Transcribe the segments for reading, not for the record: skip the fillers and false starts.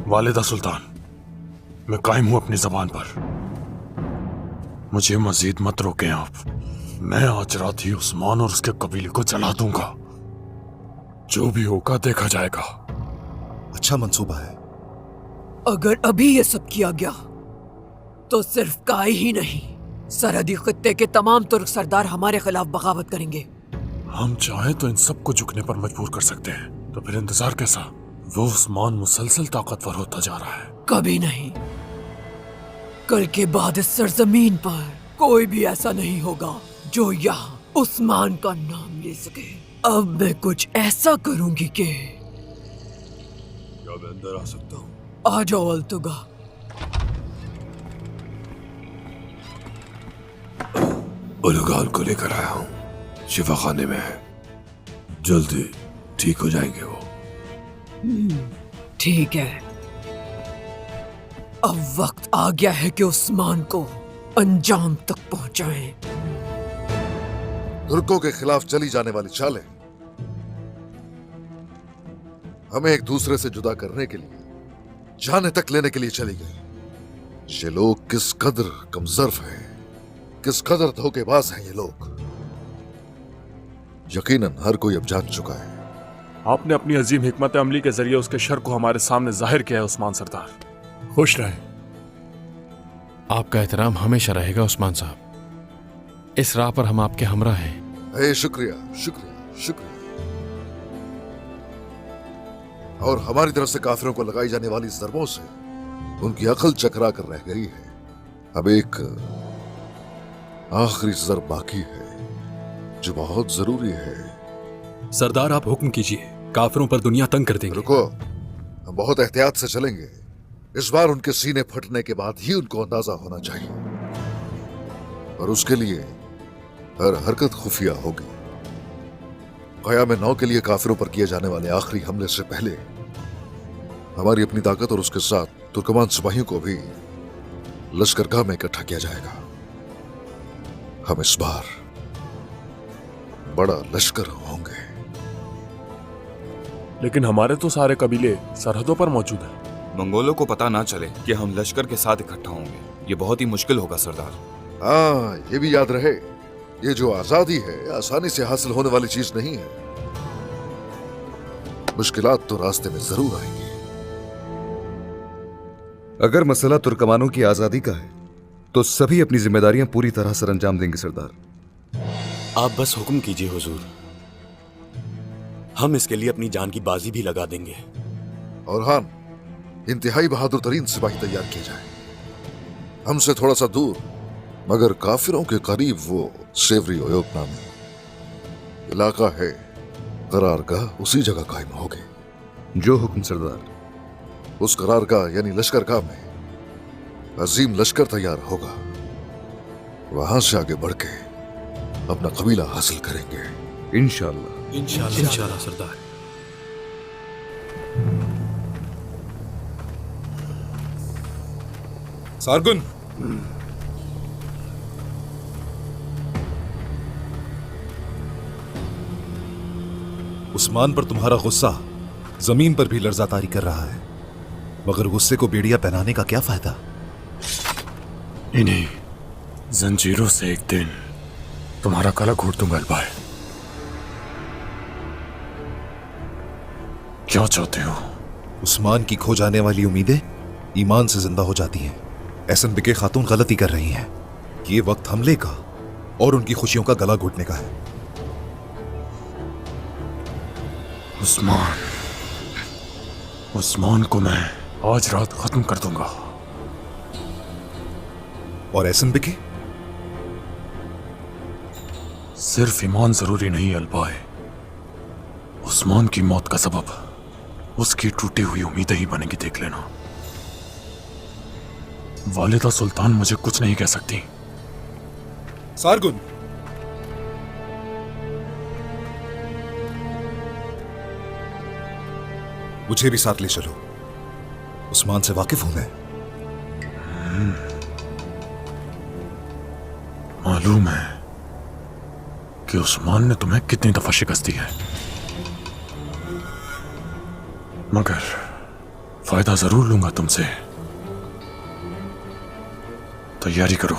वालिदा सुल्तान, मैं कायम हूं अपनी जबान पर। मुझे मजीद मत रोकें आप। मैं आज रात ही उस्मान और उसके कबीले को जला दूंगा। जो भी होगा देखा जाएगा। अच्छा मंसूबा है। अगर अभी ये सब किया गया तो सिर्फ काय ही नहीं, सरहदी खित्ते के तमाम तुर्क सरदार हमारे खिलाफ बगावत करेंगे। हम चाहे तो इन सबको झुकने पर मजबूर कर सकते हैं, तो फिर इंतजार कैसा? वो उस्मान मुसलसल ताकतवर होता जा रहा है। कभी नहीं। कल के बाद इस सरजमीन पर कोई भी ऐसा नहीं होगा जो यहाँ उस्मान का नाम ले सके। अब मैं कुछ ऐसा करूंगी कि क्या मैं अंदर आ सकता हूँ? आ जाओ अल्तुगा। उलगाल को लेकर आया हूँ, शिफा खाने में है। जल्दी ठीक हो जाएंगे वो। ठीक है, अब वक्त आ गया है कि उस्मान को अंजाम तक पहुंचाएं। तुर्कों के खिलाफ चली जाने वाली चालें हमें एक दूसरे से जुदा करने के लिए, जाने तक लेने के लिए चली गई। ये लोग किस कदर कमजोर हैं, किस कदर धोखेबाज हैं ये लोग, यकीनन हर कोई अब जान चुका है। आपने अपनी अजीम हिकमत अमली के जरिए उसके शर को हमारे सामने जाहिर किया है उस्मान सरदार। खुश रहें। आपका एहतराम हमेशा रहेगा उस्मान साहब। इस राह पर हम आपके हमरा हैं। शुक्रिया शुक्रिया शुक्रिया। और हमारी तरफ से काफिरों को लगाई जाने वाली ज़रबों से उनकी अकल चकरा कर रह गई है। अब एक आखिरी ज़रब बाकी है जो बहुत जरूरी है। सरदार आप हुक्म कीजिए, काफिरों पर दुनिया तंग कर देंगे। रुको, हम बहुत एहतियात से चलेंगे। इस बार उनके सीने फटने के बाद ही उनको अंदाजा होना चाहिए, और उसके लिए हर हरकत खुफिया होगी। क़याम नौ के लिए काफिरों पर किए जाने वाले आखिरी हमले से पहले हमारी अपनी ताकत और उसके साथ तुर्कमान सिपाहियों को भी लश्करगाह में इकट्ठा किया जाएगा। हम इस बार बड़ा लश्कर होंगे। लेकिन हमारे तो सारे कबीले सरहदों पर मौजूद हैं। मंगोलों को पता ना चले कि हम लश्कर के साथ इकट्ठा होंगे। ये बहुत ही मुश्किल होगा सरदार। हाँ, ये भी याद रहे, ये जो आजादी है आसानी से हासिल होने वाली चीज नहीं है। मुश्किलात तो रास्ते में जरूर आएंगी। अगर मसला तुर्कमानों की आजादी का है तो सभी अपनी जिम्मेदारियां पूरी तरह सर अंजाम देंगे सरदार। आप बस हुक्म कीजिए हुजूर, हम इसके लिए अपनी जान की बाजी भी लगा देंगे। और हाँ, इंतहाई बहादुर तरीन सिपाही तैयार किए जाए। हमसे थोड़ा सा दूर मगर काफिरों के करीब वो सेवरी ओयोग नामी इलाका है, करारगाह उसी जगह कायम होगी। जो हुक्म सरदार। उस करारगाह यानी लश्करगाह में अजीम लश्कर तैयार होगा। वहां से आगे बढ़ के अपना कबीला हासिल करेंगे इंशाअल्लाह। इंशाअल्लाह सरदार। सारगुन, उस्मान पर तुम्हारा गुस्सा जमीन पर भी लर्जा तारी कर रहा है, मगर गुस्से को बेड़िया पहनाने का क्या फायदा? इन्हीं जंजीरों से एक दिन तुम्हारा गला घोट दूंगा अलबाय। क्या चाहते हो? उस्मान की खो जाने वाली उम्मीदें ईमान से जिंदा हो जाती हैं। एहसन बिके खातून गलती कर रही हैं। ये वक्त हमले का और उनकी खुशियों का गला घोटने का है। उस्मान को मैं आज रात खत्म कर दूंगा। और एहसन बिके? सिर्फ ईमान जरूरी नहीं अलबाय, उस्मान की मौत का सबब उसकी टूटी हुई उम्मीदें ही बनेगी, देख लेना। वालिदा सुल्तान मुझे कुछ नहीं कह सकती। सारगुन, मुझे भी साथ ले चलो। उस्मान से वाकिफ हूं मैं। मालूम है कि उस्मान ने तुम्हें कितनी दफा शिकस्त दी है, मगर फायदा जरूर लूंगा तुमसे। तैयारी करो।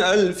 1000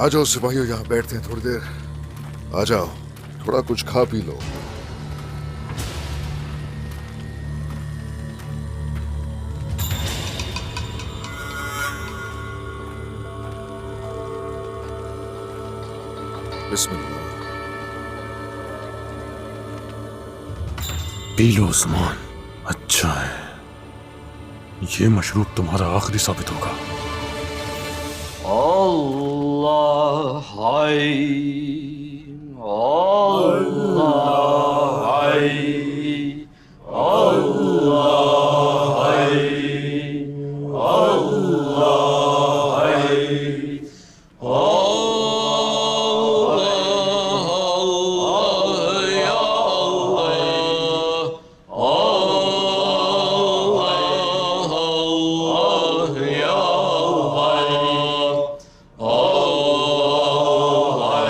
आ जाओ सिपाहियों, यहाँ बैठते हैं थोड़ी देर। आ जाओ, थोड़ा कुछ खा पी लो। बिस्मिल्लाह। पी लो उस्मान, अच्छा है। ये मशरूब तुम्हारा आखिरी साबित होगा। Allah hay, Allah hay, Allah hay, Allah hay, Allah ya Allah, Allah ya Allah.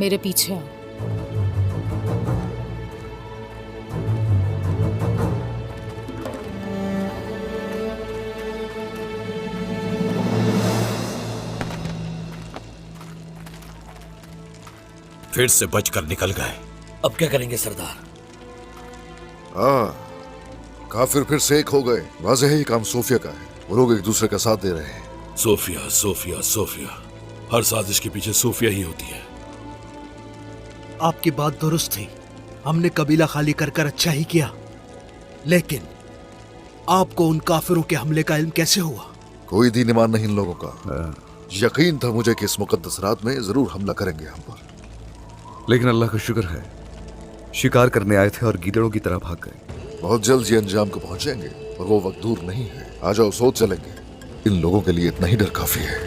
मेरे पीछे आओ। फिर से बचकर निकल गए। अब क्या करेंगे सरदार? हाँ, काफिर फिर से एक हो गए। वाज़ेह है ये काम सोफिया का है। वो लोग एक दूसरे का साथ दे रहे हैं। सोफिया सोफिया सोफिया, हर साजिश के पीछे सोफिया ही होती है। आपकी बात दुरुस्त थी, हमने कबीला खाली कर कर अच्छा ही किया, लेकिन आपको उन काफिरों के हमले का इल्म कैसे हुआ? कोई दीन ईमान नहीं इन लोगों का। यकीन था मुझे कि इस मुकद्दस रात में जरूर हमला करेंगे हम पर। लेकिन अल्लाह का शुक्र है, शिकार करने आए थे और गीदड़ों की तरह भाग गए। बहुत जल्द ये अंजाम को पहुंचेंगे और वो वक्त दूर नहीं है। आ जाओ, सोच चलेंगे। इन लोगों के लिए इतना ही डर काफी है।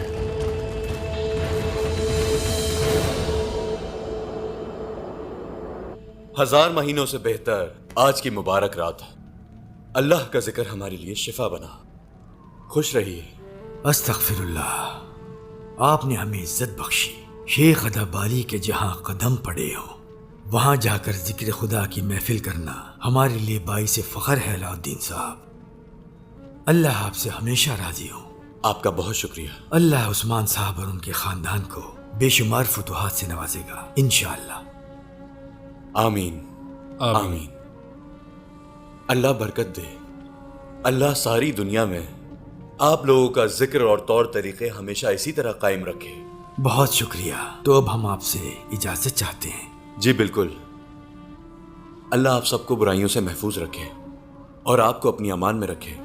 हजार महीनों से बेहतर आज की मुबारक रात है। अल्लाह का जिक्र हमारे लिए शिफा बना। खुश रहिए। अस्तगफिरुल्लाह। आपने हमें इज्जत बख्शी। शेख अदाबाली के जहाँ कदम पड़े हो वहाँ जाकर जिक्र खुदा की महफिल करना हमारे लिए बाइस फख्र है अलाउद्दीन साहब। अल्लाह आपसे हमेशा राजी हो। आपका बहुत शुक्रिया। अल्लाह उस्मान साहब और उनके खानदान को बेशुमार फतुहात से नवाजेगा इंशाअल्लाह। आमीन आमीन। अल्लाह बरकत दे। अल्लाह सारी दुनिया में आप लोगों का जिक्र और तौर तरीके हमेशा इसी तरह कायम रखे। बहुत शुक्रिया। तो अब हम आपसे इजाजत चाहते हैं। जी बिल्कुल। अल्लाह आप सबको बुराइयों से महफूज रखे और आपको अपनी अमान में रखे।